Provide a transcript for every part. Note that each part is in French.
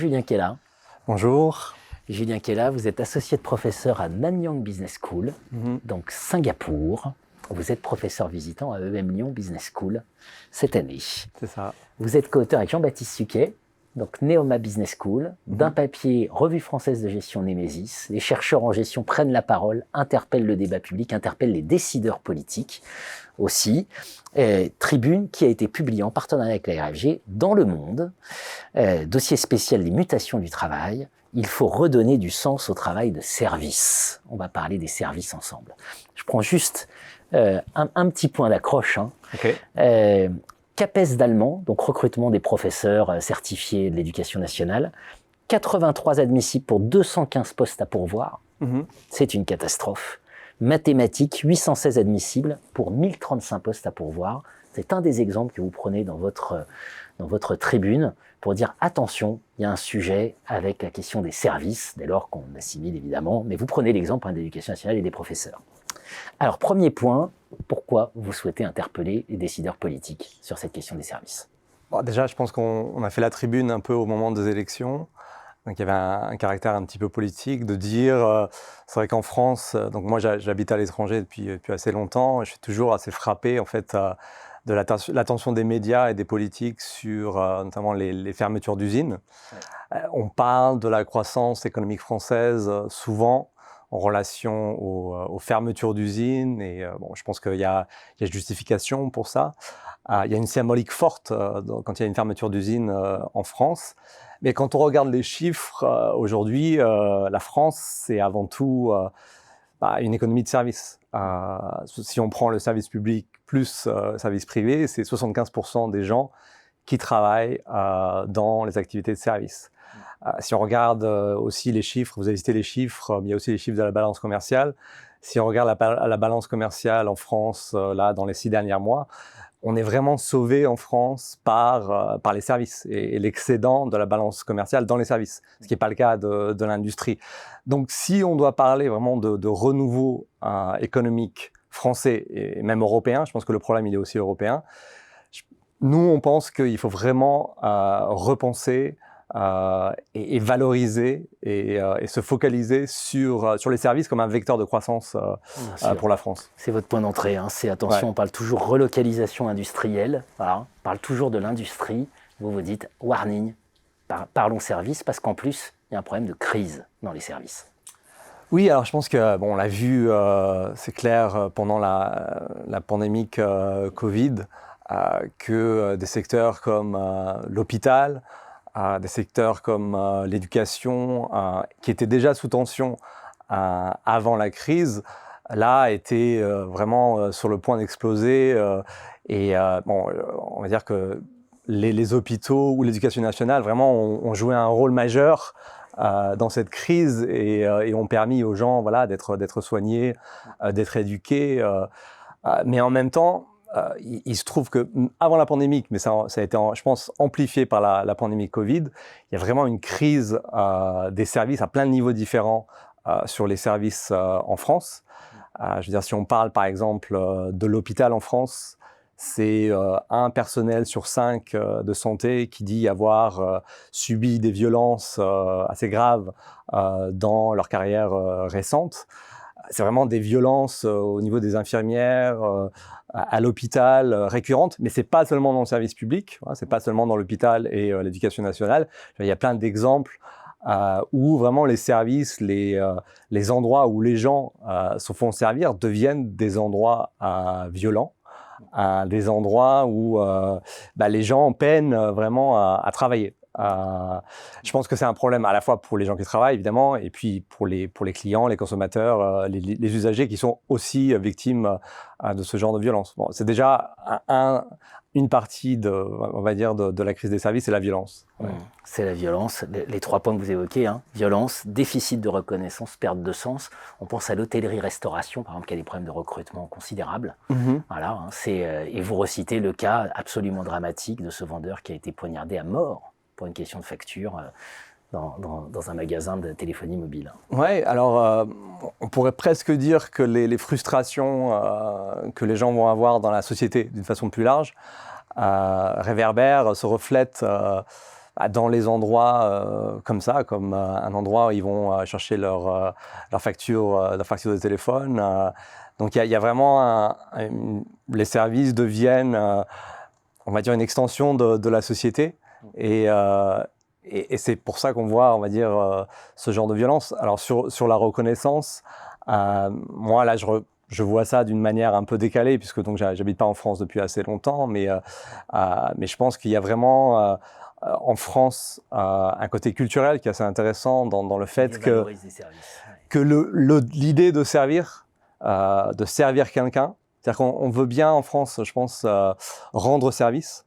Julien Kella. Bonjour. Julien Kella, vous êtes associé de professeur à Nanyang Business School, donc Singapour. Vous êtes professeur visitant à EM Lyon Business School cette année. C'est ça. Vous êtes co-auteur avec Jean-Baptiste Suquet, donc Neoma Business School, d'un papier Revue française de gestion Némésis. Les chercheurs en gestion prennent la parole, interpellent le débat public, interpellent les décideurs politiques aussi. Tribune qui a été publiée en partenariat avec la RFG dans Le Monde. Dossier spécial des mutations du travail. Il faut redonner du sens au travail de service. On va parler des services ensemble. Je prends juste un petit point d'accroche. Okay. CAPES d'allemand, donc recrutement des professeurs certifiés de l'éducation nationale, 83 admissibles pour 215 postes à pourvoir. C'est une catastrophe. Mathématiques, 816 admissibles pour 1035 postes à pourvoir. C'est un des exemples que vous prenez dans votre tribune pour dire attention, il y a un sujet avec la question des services, dès lors qu'on assimile évidemment, mais vous prenez l'exemple de l'éducation nationale et des professeurs. Alors, premier point, pourquoi vous souhaitez interpeller les décideurs politiques sur cette question des services? Bon, déjà, je pense qu'on a fait la tribune un peu au moment des élections. Donc, il y avait un caractère un petit peu politique de dire, c'est vrai qu'en France, donc moi j'habite à l'étranger depuis assez longtemps, et je suis toujours assez frappé en fait de l'attention des médias et des politiques sur notamment les fermetures d'usines. Ouais. On parle de la croissance économique française souvent en relation aux fermetures d'usines, et bon, je pense qu'il y a justification pour ça. Il y a une symbolique forte quand il y a une fermeture d'usine en France. Mais quand on regarde les chiffres, aujourd'hui, la France, c'est avant tout une économie de services. Si on prend le service public plus service privé, c'est 75% des gens qui travaillent dans les activités de service. Si on regarde aussi les chiffres, vous avez cité les chiffres, mais il y a aussi les chiffres de la balance commerciale. Si on regarde la balance commerciale en France, là, dans les 6 derniers mois, on est vraiment sauvé en France par les services et l'excédent de la balance commerciale dans les services, ce qui n'est pas le cas de l'industrie. Donc, si on doit parler vraiment de renouveau économique français et même européen, je pense que le problème, il est aussi européen, nous, on pense qu'il faut vraiment repenser et valoriser et se focaliser sur les services comme un vecteur de croissance pour la France. C'est votre point d'entrée, c'est attention, ouais. On parle toujours relocalisation industrielle, voilà. On parle toujours de l'industrie, vous dites warning, parlons services, parce qu'en plus, il y a un problème de crise dans les services. Oui, alors je pense que, bon, on l'a vu, c'est clair, pendant la pandémie Covid, que des secteurs comme l'hôpital, des secteurs comme l'éducation, qui étaient déjà sous tension avant la crise, là, étaient vraiment sur le point d'exploser. Bon, on va dire que les hôpitaux ou l'éducation nationale, vraiment, ont joué un rôle majeur dans cette crise et ont permis aux gens, voilà, d'être soignés, d'être éduqués. Mais en même temps, il se trouve qu'avant la pandémie, mais ça a été, je pense, amplifié par la pandémie Covid, il y a vraiment une crise des services à plein de niveaux différents sur les services en France. Je veux dire, si on parle par exemple de l'hôpital en France, c'est un personnel sur 5 de santé qui dit avoir subi des violences assez graves dans leur carrière récente. C'est vraiment des violences au niveau des infirmières, à l'hôpital, récurrentes, mais c'est pas seulement dans le service public, c'est pas seulement dans l'hôpital et l'éducation nationale. Il y a plein d'exemples où vraiment les services, les endroits où les gens se font servir deviennent des endroits violents, des endroits où les gens peinent vraiment à travailler. Je pense que c'est un problème à la fois pour les gens qui travaillent, évidemment, et puis pour les clients, les consommateurs, les usagers qui sont aussi victimes de ce genre de violence. Bon, c'est déjà une partie, on va dire, de la crise des services, c'est la violence. Ouais. C'est la violence, les 3 points que vous évoquez, violence, déficit de reconnaissance, perte de sens. On pense à l'hôtellerie-restauration, par exemple, qui a des problèmes de recrutement considérables. Voilà, et vous recitez le cas absolument dramatique de ce vendeur qui a été poignardé à mort pour une question de facture dans un magasin de téléphonie mobile. Oui, alors on pourrait presque dire que les frustrations que les gens vont avoir dans la société d'une façon plus large réverbèrent, se reflètent dans les endroits comme ça, comme un endroit où ils vont chercher leur facture de téléphone. Donc il y a vraiment les services deviennent, on va dire, une extension de la société. Et c'est pour ça qu'on voit, on va dire, ce genre de violence. Alors sur la reconnaissance, moi là je vois ça d'une manière un peu décalée, puisque donc j'habite pas en France depuis assez longtemps, mais je pense qu'il y a vraiment en France un côté culturel qui est assez intéressant dans le fait que l'idée de servir quelqu'un, c'est-à-dire qu'on veut bien en France, je pense, rendre service.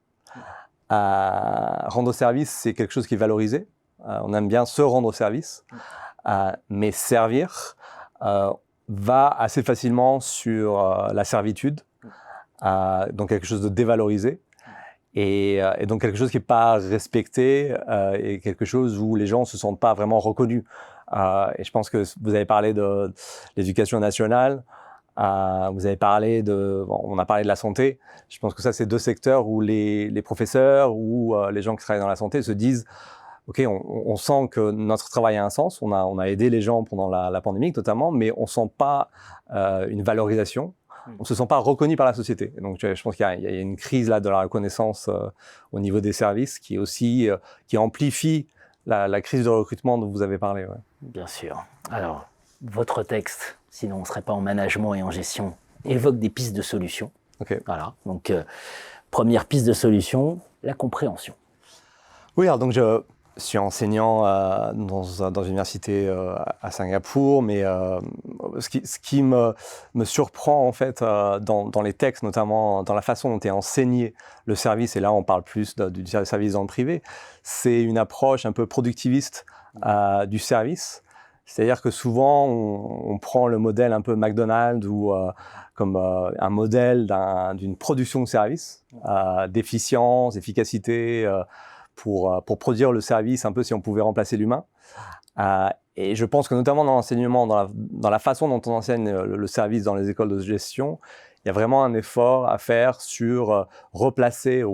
Rendre service, c'est quelque chose qui est valorisé. On aime bien se rendre service, mais servir va assez facilement sur la servitude, donc quelque chose de dévalorisé, et donc quelque chose qui n'est pas respecté, et quelque chose où les gens ne se sentent pas vraiment reconnus. Et je pense que vous avez parlé de l'éducation nationale, vous avez parlé on a parlé de la santé. Je pense que ça, c'est deux secteurs où les professeurs ou les gens qui travaillent dans la santé se disent OK, on sent que notre travail a un sens, on a aidé les gens pendant la pandémie notamment, mais on ne sent pas une valorisation, on ne se sent pas reconnu par la société. Et donc je pense qu'il y a une crise là de la reconnaissance au niveau des services qui amplifie la crise de recrutement dont vous avez parlé. Ouais. Bien sûr. Alors, votre texte, sinon on ne serait pas en management et en gestion, évoque des pistes de solutions. Okay. Voilà. Donc, première piste de solution, la compréhension. Oui, alors donc je suis enseignant dans une université à Singapour, mais ce qui me surprend en fait dans les textes, notamment dans la façon dont est enseigné le service, et là on parle plus du service dans le privé, c'est une approche un peu productiviste du service. C'est-à-dire que souvent, on prend le modèle un peu McDonald's ou comme un modèle d'une production de service, d'efficience, d'efficacité, pour produire le service un peu si on pouvait remplacer l'humain. Et je pense que notamment dans l'enseignement, dans la façon dont on enseigne le service dans les écoles de gestion, il y a vraiment un effort à faire sur replacer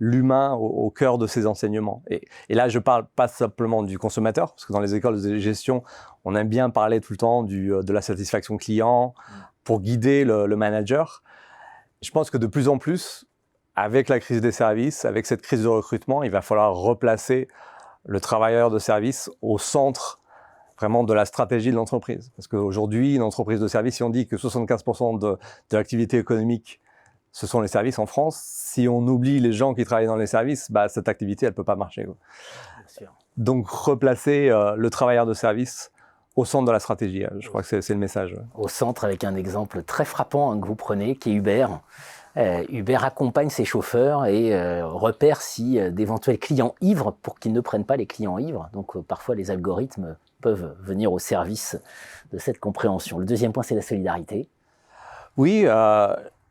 l'humain au cœur de ces enseignements. Et là, je ne parle pas simplement du consommateur, parce que dans les écoles de gestion, on aime bien parler tout le temps de la satisfaction client pour guider le manager. Je pense que de plus en plus, avec la crise des services, avec cette crise de recrutement, il va falloir replacer le travailleur de service au centre vraiment de la stratégie de l'entreprise. Parce qu'aujourd'hui, une entreprise de service, si on dit que 75% de l'activité économique, ce sont les services en France, si on oublie les gens qui travaillent dans les services, cette activité, elle ne peut pas marcher. Bien sûr. Donc, replacer le travailleur de service au centre de la stratégie, je crois que c'est le message. Au centre, avec un exemple très frappant que vous prenez, qui est Uber. Uber accompagne ses chauffeurs et repère si d'éventuels clients ivres pour qu'ils ne prennent pas les clients ivres. Donc, parfois, les algorithmes peuvent venir au service de cette compréhension. Le deuxième point, c'est la solidarité. Oui,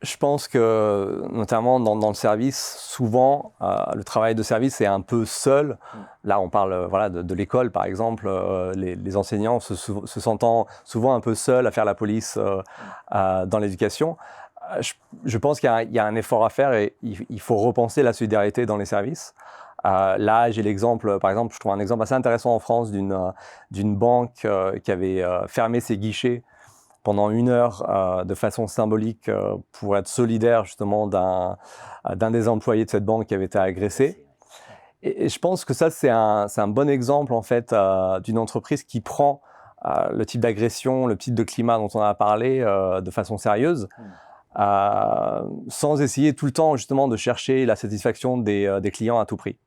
je pense que notamment dans le service, souvent, le travail de service est un peu seul. Là, on parle de l'école, par exemple. Les enseignants se sentant souvent un peu seuls à faire la police dans l'éducation. Je pense qu'il y a un effort à faire et il faut repenser la solidarité dans les services. Là, j'ai l'exemple, par exemple, je trouve un exemple assez intéressant en France d'une banque qui avait fermé ses guichets pendant 1 heure de façon symbolique pour être solidaire justement d'un des employés de cette banque qui avait été agressé. Et je pense que ça, c'est un bon exemple en fait d'une entreprise qui prend le type d'agression, le type de climat dont on a parlé de façon sérieuse. Sans essayer tout le temps justement de chercher la satisfaction des clients à tout prix.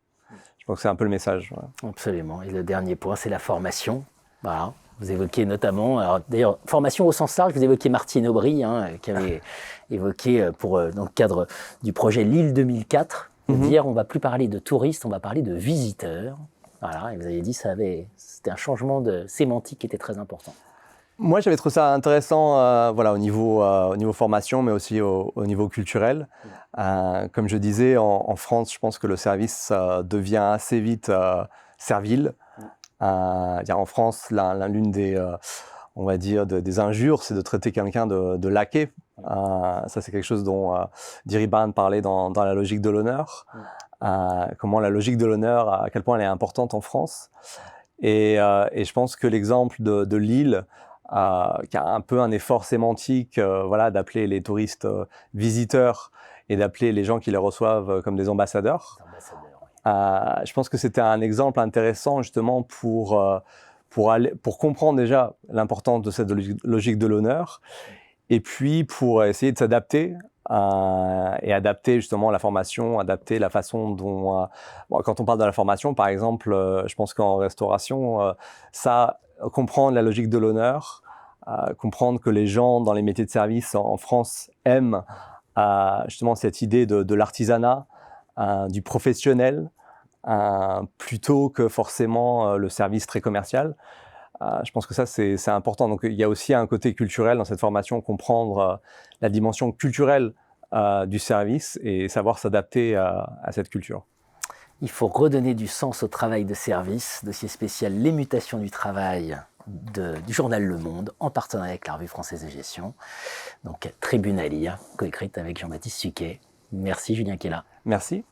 Je pense que c'est un peu le message. Ouais. Absolument. Et le dernier point, c'est la formation. Voilà. Vous évoquez notamment, d'ailleurs, formation au sens large, vous évoquez Martine Aubry, qui avait évoqué dans le cadre du projet Lille 2004, de dire on ne va plus parler de touristes, on va parler de visiteurs. Voilà. Et vous avez dit que c'était un changement de sémantique qui était très important. Moi, j'avais trouvé ça intéressant au niveau formation, mais aussi au niveau culturel. Comme je disais, en France, je pense que le service devient assez vite servile. En France, l'une des injures, c'est de traiter quelqu'un de laquais. Ça, c'est quelque chose dont Diriban parlait dans la logique de l'honneur. comment la logique de l'honneur, à quel point elle est importante en France. Et je pense que l'exemple de Lille, qui a un peu un effort sémantique, voilà, d'appeler les touristes visiteurs et d'appeler les gens qui les reçoivent comme des ambassadeurs. Je pense que c'était un exemple intéressant justement pour comprendre déjà l'importance de cette logique de l'honneur, et puis pour essayer de s'adapter et adapter justement la formation, adapter la façon dont... quand on parle de la formation, par exemple, je pense qu'en restauration, comprendre la logique de l'honneur, comprendre que les gens dans les métiers de service en France aiment justement cette idée de l'artisanat, du professionnel, plutôt que forcément le service très commercial. Je pense que ça, c'est important. Donc, il y a aussi un côté culturel dans cette formation, comprendre la dimension culturelle du service et savoir s'adapter à cette culture. Il faut redonner du sens au travail de service, dossier spécial Les mutations du travail du journal Le Monde, en partenariat avec la Revue française de gestion. Donc, Tribune à lire, coécrite avec Jean-Baptiste Suquet. Merci Julien Kella. Merci.